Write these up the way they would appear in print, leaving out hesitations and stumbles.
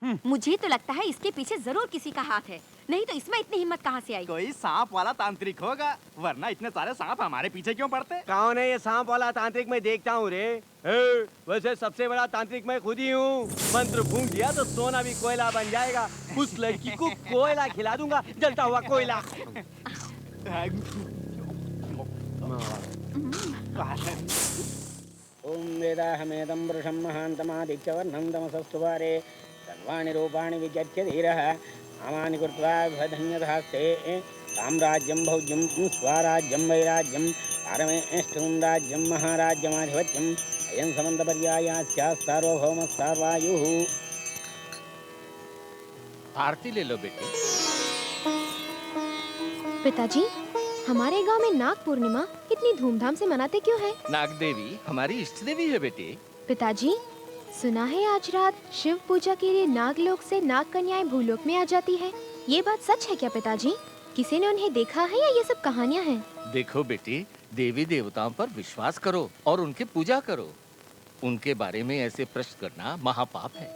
मुझे तो लगता है इसके पीछे जरूर किसी का हाथ है, नहीं तो इसमें इतनी हिम्मत कहाँ से आई? कोई सांप वाला तांत्रिक होगा, वरना इतने सारे सांप हमारे पीछे क्यों पड़ते? कौन है ये सांप वाला तांत्रिक? मैं देखता हूँ रे। वैसे सबसे बड़ा तांत्रिक मैं खुद ही हूँ। मंत्र फूंक दिया तो सोना भी कोयला बन जाएगा। उस लड़की को कोयला खिला दूंगा, जलता हुआ कोयला। ओम वेदाहमेदं वृषं महान्तमादित्यवर्णं तमसस्तुवारे सर्वाणि रूपाणि विचित्य धीरः नामानि कृत्वा धन्यधास्ते साम्राज्यं भौज्यं स्वराज्यं वैराज्यं पारमेष्ठं राज्यं महाराज्यमाधिपत्यम् अयं समन्तपर्यायास्या सार्वभौमस्तार्वायुः। आरती ले लो बेटी। पिताजी, हमारे गांव में नाग पूर्णिमा इतनी धूमधाम से मनाते क्यों हैं? नाग देवी हमारी इष्ट देवी है बेटी। पिताजी, सुना है आज रात शिव पूजा के लिए नागलोक से नाग कन्याएं भूलोक में आ जाती है। ये बात सच है क्या पिताजी? किसी ने उन्हें देखा है या ये सब कहानियाँ हैं? देखो बेटी, देवी देवताओं पर विश्वास करो और उनकी पूजा करो। उनके बारे में ऐसे प्रश्न करना महापाप है।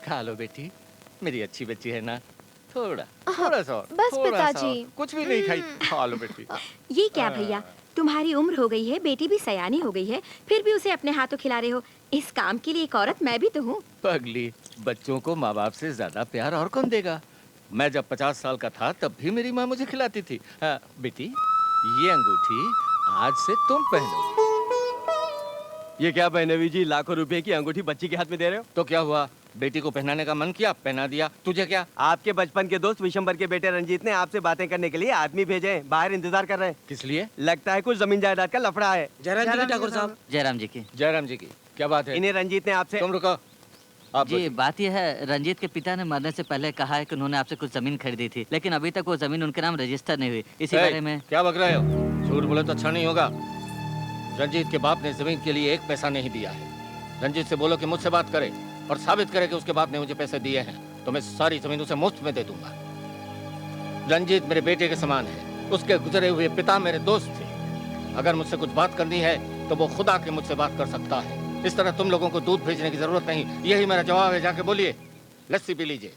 खा लो बेटी, मेरी अच्छी बच्ची है ना। थोड़ा सा और, बस थोड़ा पिताजी। सा। कुछ भी नहीं खाई, खा लो बेटी। ये क्या भैया, तुम्हारी उम्र हो गई है, बेटी भी सयानी हो गई है, फिर भी उसे अपने हाथों खिला रहे हो। इस काम के लिए एक औरत मैं भी तो हूँ। पगली, बच्चों को माँ बाप से ज्यादा प्यार और कौन देगा? मैं जब 50 साल का था तब भी मेरी माँ मुझे खिलाती थी। बेटी, ये अंगूठी आज से तुम पहनो। ये क्या बहनवी जी, लाखों रुपए की अंगूठी बच्ची के हाथ में दे रहे हो? तो क्या हुआ, बेटी को पहनाने का मन किया, पहना दिया। तुझे क्या? आपके बचपन के दोस्त विशंबर के बेटे रंजीत ने आपसे बातें करने के लिए आदमी भेजे हैं। बाहर इंतजार कर रहे हैं। किस लिए? लगता है कुछ जमीन जायदाद का लफड़ा है। जयराम जी ठाकुर साहब। जयराम जी की। जयराम जी की क्या बात है? इन्हें रंजीत ने आपसे। तुम रुको। आप जी, बात यह है, रंजीत के पिता ने मरने से पहले कहा है कि उन्होंने आपसे कुछ जमीन खरीदी थी, लेकिन अभी तक वो जमीन उनके नाम रजिस्टर नहीं हुई। इसी बारे में। क्या बक रहे हो? झूठ बोले तो अच्छा नहीं होगा। रंजीत के बाप ने जमीन के लिए 1 पैसा नहीं दिया है। रंजीत से बोलो कि मुझसे बात करे और साबित करे कि उसके बाप ने मुझे पैसे दिए हैं, तो मैं सारी जमीन उसे मुफ्त में दे दूंगा। रंजीत मेरे बेटे के समान है। उसके गुजरे हुए पिता मेरे दोस्त थे। अगर मुझसे कुछ बात करनी है तो वो खुद आके मुझसे बात कर सकता है। इस तरह तुम लोगों को दूध भेजने की जरूरत नहीं। यही मेरा जवाब है। जाके बोलिए, लस्सी पी लीजिए।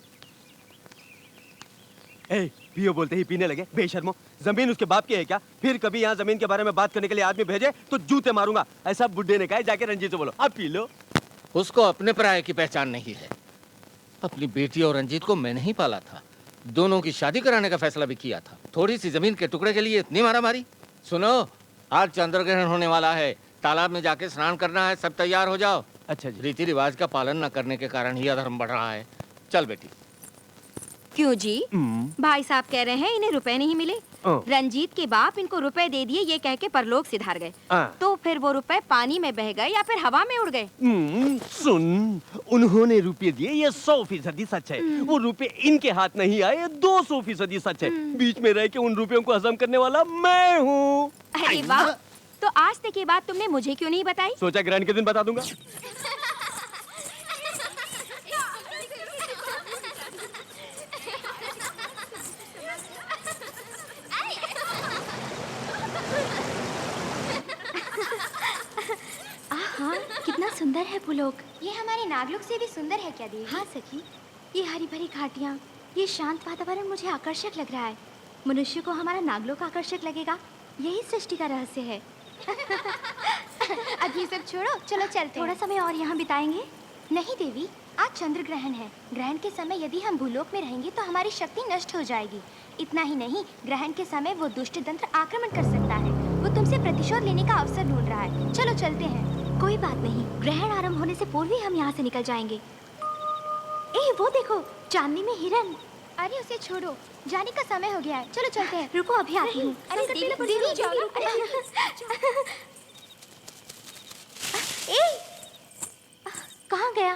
पियो बोलते ही पीने लगे। बेशर्मो, जमीन उसके बाप की है क्या? फिर कभी यहाँ जमीन के बारे में बात करने के लिए आदमी भेजे तो जूते मारूंगा। ऐसा बुड्ढे ने कहा। जाके रंजीत से बोलो, आप पी लो। उसको अपने पराये की पहचान नहीं है। अपनी बेटी और रंजीत को मैंने ही पाला था। दोनों की शादी कराने का फैसला भी किया था। थोड़ी सी जमीन के टुकड़े के लिए इतनी मारामारी। सुनो, आज चंद्रग्रहण होने वाला है, तालाब में जाके स्नान करना है। सब तैयार हो जाओ। अच्छा जी। रीति रिवाज का पालन न करने के कारण ही अधर्म बढ़ रहा है। चल बेटी। क्यों जी? भाई साहब कह रहे हैं इन्हें रुपए नहीं मिले। रंजीत के बाप इनको रुपए दे दिए ये कह के परलोक सिधार गए। तो फिर वो रुपए पानी में बह गए या फिर हवा में उड़ गए? सुन, उन्होंने रुपए दिए, ये 100% सच है। वो रुपए इनके हाथ नहीं आए, 200% सच है। बीच में रह के उन रुपयों को हजम करने वाला मैं हूँ। अरे वाह, तो आज तक ये बात तुमने मुझे क्यों नहीं बताई? सोचा ग्रहण के दिन बता दूंगा। कितना सुंदर है भूलोक। ये हमारे नागलोक से भी सुंदर है क्या देवी? हाँ सखी, ये हरी भरी घाटियाँ, ये शांत वातावरण मुझे आकर्षक लग रहा है। मनुष्य को हमारा नागलोक आकर्षक लगेगा, यही सृष्टि का रहस्य है। अब ये सब छोड़ो, चलो चलते। थोड़ा समय और यहाँ बिताएंगे? नहीं देवी, आज चंद्र ग्रहण है। ग्रहण के समय यदि हम भूलोक में रहेंगे तो हमारी शक्ति नष्ट हो जाएगी। इतना ही नहीं, ग्रहण के समय वो दुष्ट तंत्र आक्रमण कर सकता है। वो तुमसे प्रतिशोध लेने का अवसर ढूंढ रहा है। चलो चलते हैं। कोई बात नहीं, ग्रहण आरंभ होने से पूर्व ही हम यहाँ से निकल जाएंगे। वो देखो, चांदनी में हिरन। अरे उसे छोड़ो, जाने का समय हो गया है। चलो चलते हैं। रुको, अभी आती हूँ। अरे देवी जाओ। कहाँ गया?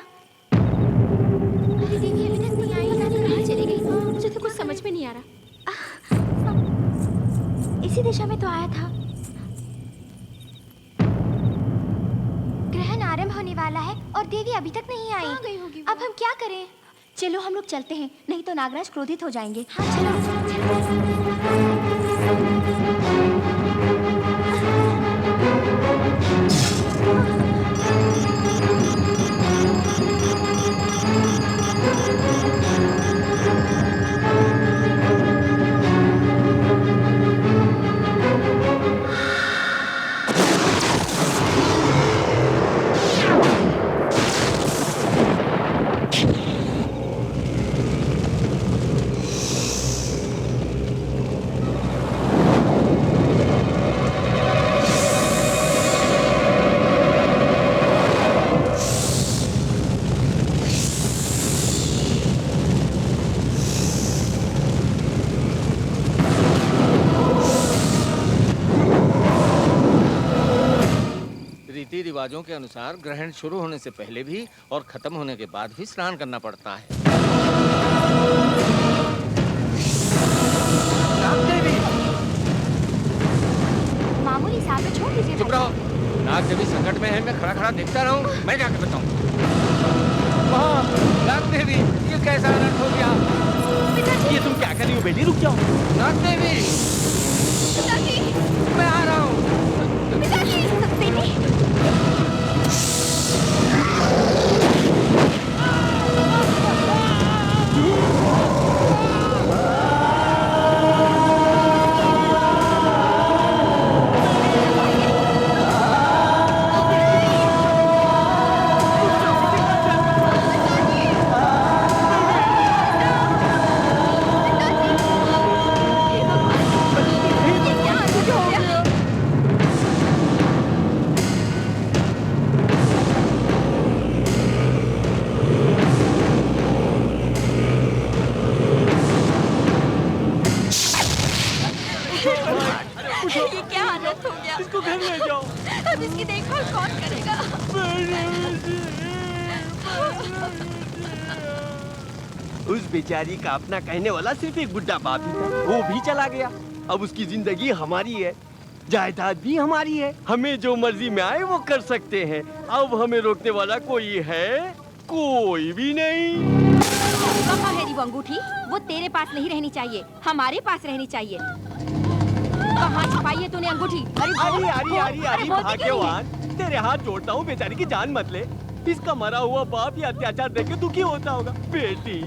अरे देवी अभी तक नहीं आई। कहाँ चली गई? मुझे तो कुछ समझ में नहीं आ रहा। इसी दिशा में तो आया था। ग्रहण आरंभ होने वाला है और देवी अभी तक नहीं आई। कहाँ गई होगी? अब हम क्या करें? चलो हम लोग चलते हैं, नहीं तो नागराज क्रोधित हो जाएंगे। हाँ चलो। रिवाजों के अनुसार ग्रहण शुरू होने से पहले भी और खत्म होने के बाद भी स्नान करना पड़ता है। मामूली साहब छोड़ दीजिए। चुप रहो। नाग देवी संकट में है, मैं खड़ा खड़ा देखता रहूं? मैं जाकर बताऊं। नाग देवी, ये कैसा अनर्थ हो गया? ये तुम क्या कर रही हो बेटी? रुक जाओ। नाग देवी, मैं आ रहा हूँ। ये क्या हालत हो गया? इसको घर ले जाओ। अब इसकी देखभाल कौन करेगा? उस बेचारी का अपना कहने वाला सिर्फ एक बुढ़ा बाप ही था, वो भी चला गया। अब उसकी जिंदगी हमारी है, जायदाद भी हमारी है, हमें जो मर्जी में आए वो कर सकते हैं। अब हमें रोकने वाला कोई है? कोई भी नहीं। कहाँ है वो अंगूठी? वो तेरे पास नहीं रहनी चाहिए, हमारे पास रहनी चाहिए। कहाँ छुपाई है तूने अंगूठी? अरे भाग्यवान, तेरे हाथ जोड़ता हूँ, बेचारी की जान मत ले। इसका मरा हुआ बाप ये अत्याचार देख के दुखी होता होगा। बेटी,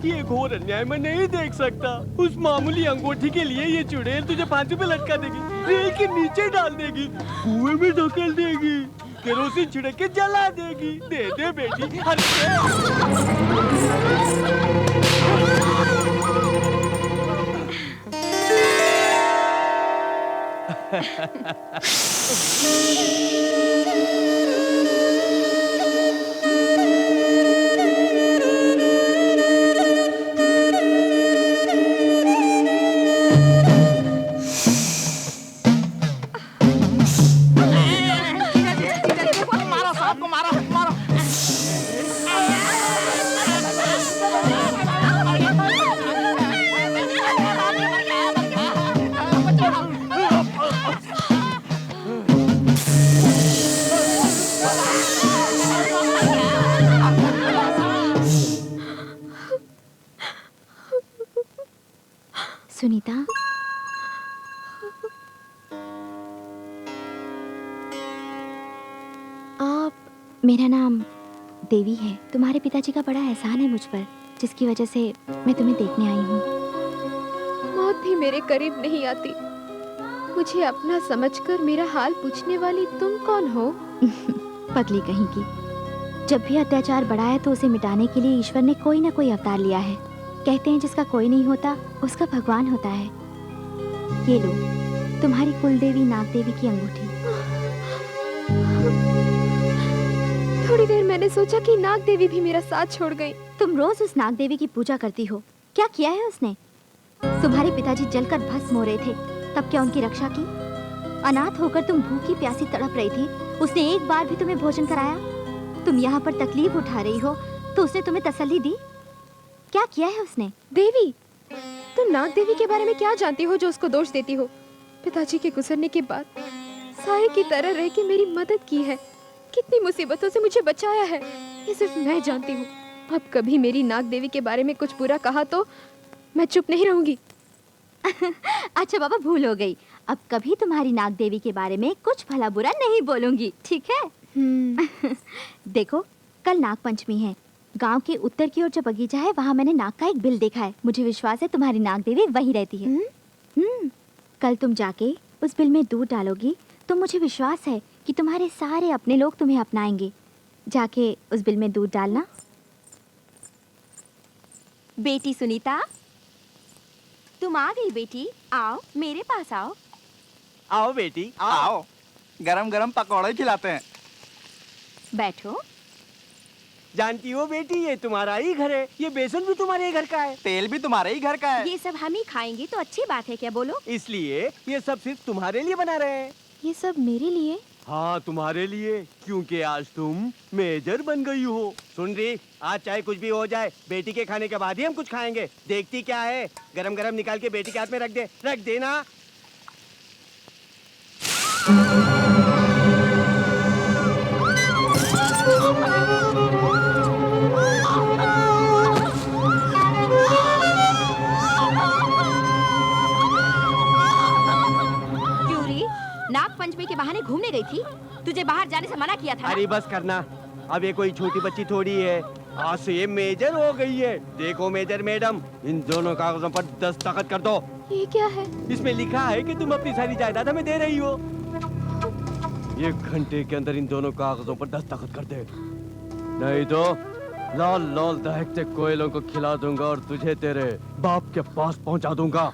ये घोर अन्याय मैं नहीं देख सकता। उस मामूली अंगूठी के लिए ये चुड़ैल तुझे फांसी पे लटका देगी, रेल के नीचे डाल देगी, कुएं में ढकेल देगी, केरोसिन छिड़क के जला देगी। दे दे बेटी, सुनीता, मेरा नाम देवी है। तुम्हारे पिताजी का बड़ा एहसान है मुझ पर, जिसकी वजह से मैं तुम्हें देखने आई हूँ। मौत भी मेरे करीब नहीं आती। मुझे अपना समझकर मेरा हाल पूछने वाली तुम कौन हो? पगली कहीं की। जब भी अत्याचार बढ़ा है तो उसे मिटाने के लिए ईश्वर ने कोई ना कोई अवतार लिया है। कहते हैं जिसका कोई नहीं होता उसका भगवान होता है। ये लो, तुम्हारी कुलदेवी नाग देवी की अंगूठी। थोड़ी देर मैंने सोचा कि नाग देवी भी मेरा साथ छोड़ गई। तुम रोज उस नाग देवी की पूजा करती हो, क्या किया है उसने? तुम्हारे पिताजी जलकर भस्म हो रहे थे, तब क्या उनकी रक्षा की? अनाथ होकर तुम भूखी प्यासी तड़प रही थी, उसने एक बार भी तुम्हें भोजन कराया? तुम यहाँ पर तकलीफ उठा रही हो तो उसने तुम्हें तसल्ली दी? क्या किया है उसने? देवी, तुम नाग देवी के बारे में क्या जानती हो जो उसको दोष देती हो? पिताजी के गुजरने के बाद साये की तरह रह के मेरी मदद की है, कितनी मुसीबतों से मुझे बचाया है, ये सिर्फ मैं जानती हूँ। अब कभी मेरी नाग देवी के बारे में कुछ बुरा कहा तो मैं चुप नहीं रहूंगी। अच्छा बाबा, भूल हो गई। अब कभी तुम्हारी नाग देवी के बारे में कुछ भला बुरा नहीं बोलूंगी, ठीक है? देखो, कल नाग पंचमी है। गांव के उत्तर की ओर जो बगीचा है वहाँ मैंने नाग का एक बिल देखा है। मुझे विश्वास है तुम्हारी नाग देवी वहीं रहती है। कल तुम जाके उस बिल में दूध डालोगी तो मुझे विश्वास है कि तुम्हारे सारे अपने लोग तुम्हें अपनाएंगे। जाके उस बिल में दूध डालना। बेटी सुनीता, तुम आ गई बेटी। आओ, मेरे पास आओ। आओ बेटी, आओ, गरम गरम पकौड़े खिलाते हैं। बैठो। जानती हो बेटी, ये तुम्हारा ही घर है, ये बेसन भी तुम्हारे ही घर का है, तेल भी तुम्हारे ही घर का है। ये सब हम ही खाएंगे तो अच्छी बात है क्या? बोलो। इसलिए ये सब सिर्फ तुम्हारे लिए बना रहे हैं। ये सब मेरे लिए? हाँ तुम्हारे लिए, क्योंकि आज तुम मेजर बन गई हो। सुन रही, आज चाहे कुछ भी हो जाए, बेटी के खाने के बाद ही हम कुछ खाएंगे। देखती क्या है, गरम गरम निकाल के बेटी के हाथ में रख देना। क्यों री, नाग पंचमी के बहाने घूमने गई थी? तुझे बाहर जाने से मना किया था ना? अरे बस करना, अब ये कोई छोटी बच्ची थोड़ी है, आज से ये मेजर हो गई है। देखो मेजर मैडम, इन दोनों कागजों पर दस्तखत कर दो। ये क्या है? इसमें लिखा है कि तुम अपनी सारी जायदाद हमें दे रही हो। 1 घंटे के अंदर इन दोनों कागजों पर दस्तखत कर दे, नहीं तो लाल लाल दहकते कोयलों को खिला दूंगा और तुझे तेरे बाप के पास पहुंचा दूंगा।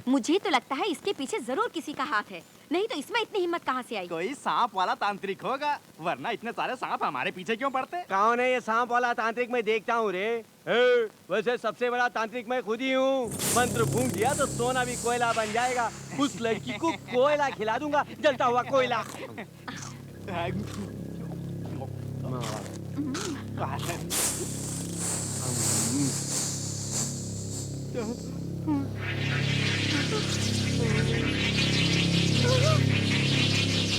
मुझे तो लगता है इसके पीछे जरूर किसी का हाथ है, नहीं तो इसमें इतनी हिम्मत कहाँ से आई? कोई सांप वाला तांत्रिक होगा, वरना इतने सारे सांप हमारे पीछे क्यों पड़ते? कौन है ये सांप वाला तांत्रिक? मैं देखता हूँ रे। वैसे सबसे बड़ा तांत्रिक मैं खुद ही हूँ। मंत्र फूंक दिया तो सोना भी कोयला बन जाएगा। उस लड़की को कोयला खिला दूंगा, जलता हुआ कोयला।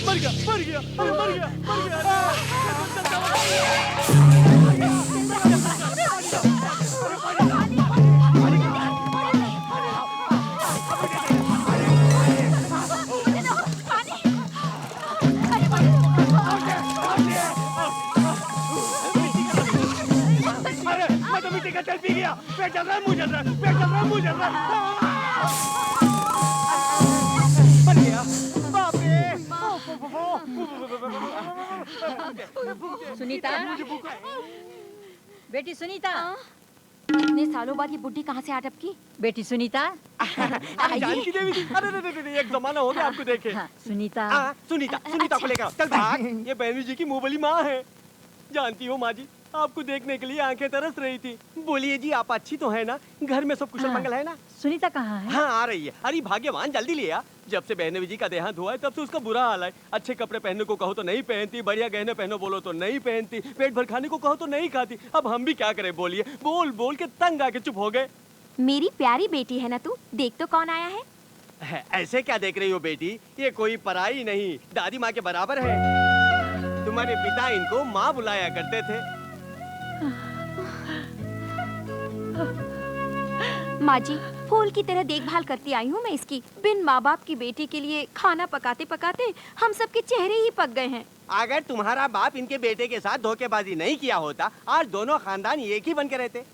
मर गया, मर गया, अरे मर गया, मर गया। अरे मैं तो मिट्टी का तेल पी गया, पेट चल रहा है, मुंह चल रहा है, पेट चल रहा है, मुंह चल रहा है। मर गया, बाप रे। सुनीता, बेटी सुनीता, इतने सालों बाद ये बुड्ढी कहाँ से आ टपकी? बेटी सुनीता, जानकी देवी जी, अरे एक जमाना हो गया आपको देखे। हाँ, सुनीता, सुनीता को लेकर चल भाग। ये बहनू जी की मुंह वाली माँ है। जानती हो माँ जी, आपको देखने के लिए आंखें तरस रही थी। बोलिए जी, आप अच्छी तो है ना? घर में सब कुशल मंगल है ना? सुनीता कहाँ है? हाँ आ रही है। अरे भाग्यवान, जल्दी ले आ। जब से बहनवी जी का देहांत हुआ है तब से उसका बुरा हाल है। अच्छे कपड़े पहनने को कहो तो नहीं पहनती, बढ़िया गहने पहनो बोलो तो नहीं पहनती, पेट भर खाने को कहो तो नहीं खाती। अब हम भी क्या करें बोलिए? बोल बोल के तंग आके चुप हो गए। मेरी प्यारी बेटी है ना तू? देख तो कौन आया है। ऐसे क्या देख रही हो बेटी? ये कोई पराई नहीं, दादी माँ के बराबर है। तुम्हारे पिता इनको माँ बुलाया करते थे। माँ जी, फूल की तरह देखभाल करती आई हूँ मैं इसकी। बिन माँ बाप की बेटी के लिए खाना पकाते पकाते हम सबके चेहरे ही पक गए हैं। अगर तुम्हारा बाप इनके बेटे के साथ धोखेबाजी नहीं किया होता, आज दोनों खानदान एक ही बन के रहते।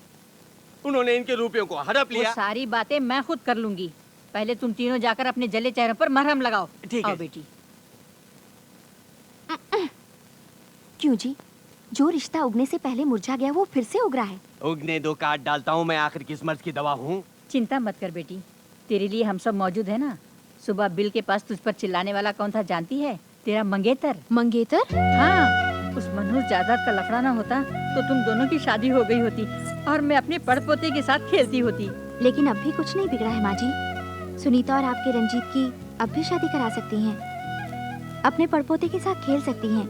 उन्होंने इनके रुपयों को हड़प लिया। वो सारी बातें मैं खुद कर लूंगी। पहले तुम तीनों जाकर अपने जले चेहरे पर मरहम लगाओ। ठीक है बेटी। क्यों जी? जो रिश्ता उगने से पहले मुरझा गया वो फिर से उग रहा है। उगने दो, काट डालता हूँ मैं, आखिर किस मर्ज की दवा हूँ। चिंता मत कर बेटी, तेरे लिए हम सब मौजूद है ना। सुबह बिल के पास तुझ पर चिल्लाने वाला कौन था जानती है? तेरा मंगेतर। मंगेतर? हाँ, उस मनहूस जायदाद का लफड़ा ना होता तो तुम दोनों की शादी हो गई होती और मैं अपने पड़पोते के साथ खेलती होती। लेकिन अब भी कुछ नहीं बिगड़ा है माँ जी। सुनीता और आपके रंजीत की अब भी शादी करा सकती हैं। अपने पड़पोते के साथ खेल सकती हैं।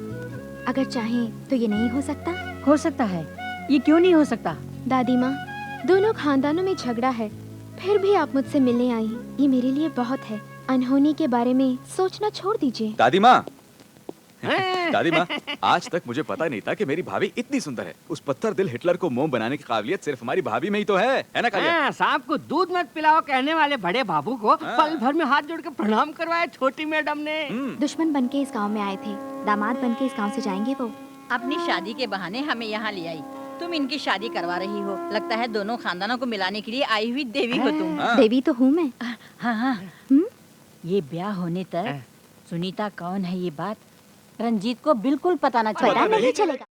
अगर चाहें तो ये नहीं हो सकता? हो सकता है, ये क्यों नहीं हो सकता? दादी माँ, दोनों खानदानों में झगड़ा है, फिर भी आप मुझसे मिलने आई, ये मेरे लिए बहुत है। अनहोनी के बारे में सोचना छोड़ दीजिए। दादी माँ, दादी माँ, आज तक मुझे पता नहीं था कि मेरी भाभी इतनी सुंदर है। उस पत्थर दिल हिटलर को मोम बनाने की काबिलियत सिर्फ हमारी भाभी में ही तो है ना कालिया? सांप को दूध मत पिलाओ कहने वाले बड़े बाबू को पल भर में हाथ जोड़ के प्रणाम करवाया छोटी मैडम ने। दुश्मन बनके इस गांव में आए थे, दामाद बनके इस गांव से जाएंगे वो। अपनी शादी के बहाने हमें यहाँ ले आई। तुम इनकी शादी करवा रही हो। लगता है दोनों खानदानों को मिलाने के लिए आई हुई देवी हो तुम। देवी तो हूँ मैं। हाँ, ये ब्याह होने तक सुनीता कौन है ये बात रंजीत को बिल्कुल पता न चलेगा। पता नहीं चलेगा।